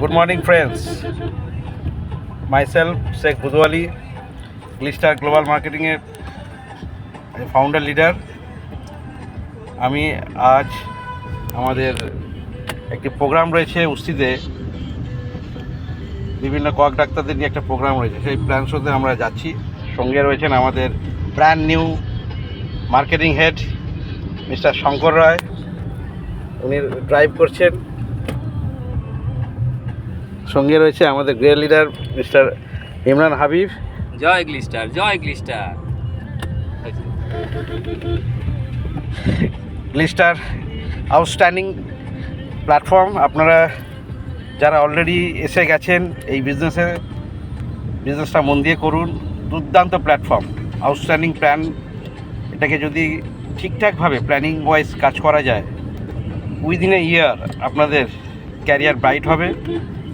Good morning, friends. Myself, Sheikh Budwali, Glistar Global Marketing এর founder leader. আমি আজ আমাদের একটি প্রোগ্রাম রয়েছে উস্তিতে, বিভিন্ন কক ডাক্তারদের নিয়ে একটা প্রোগ্রাম রয়েছে, সেই প্ল্যান শোতে আমরা যাচ্ছি। সঙ্গে রয়েছেন আমাদের brand new marketing head mister Shankar Roy, উনি ড্রাইভ করছেন। সঙ্গে রয়েছে আমাদের grade leader mister Imran Habib. জয় গ্লিস্টার, জয় গ্লিস্টার। Glister outstanding platform. আপনারা যারা অলরেডি এসে গেছেন এই বিজনেসটা মন দিয়ে করুন। দুর্দান্ত প্ল্যাটফর্ম, আউটস্ট্যান্ডিং প্ল্যান। এটাকে যদি ঠিকঠাকভাবে প্ল্যানিং ওয়াইজ কাজ করা যায়, উইদিন এ ইয়ার আপনাদের ক্যারিয়ার ব্রাইট হবে।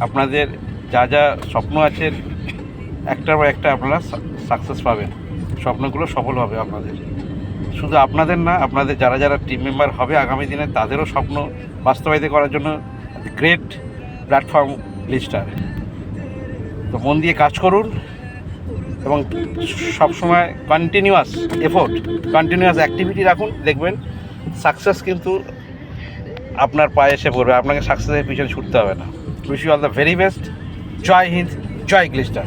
আপনাদের যা যা স্বপ্ন আছে একটার পর একটা আপনারা সাকসেস পাবেন, স্বপ্নগুলো সফল হবে আপনাদের। শুধু আপনাদের না, আপনাদের যারা যারা টিম মেম্বার হবে আগামী দিনে তাদেরও স্বপ্ন বাস্তবায়িত করার জন্য গ্রেট প্ল্যাটফর্ম গ্লিস্টার। তো মন দিয়ে কাজ করুন এবং সবসময় কন্টিনিউয়াস এফোর্ট, কন্টিনিউয়াস অ্যাক্টিভিটি রাখুন। দেখবেন সাকসেস কিন্তু আপনার পায়ে এসে পড়বে, আপনাকে সাকসেসের পিছনে ছুটতে হবে না। Wish you all the very best. জয় হিন্দ, জয় গ্লিস্টার।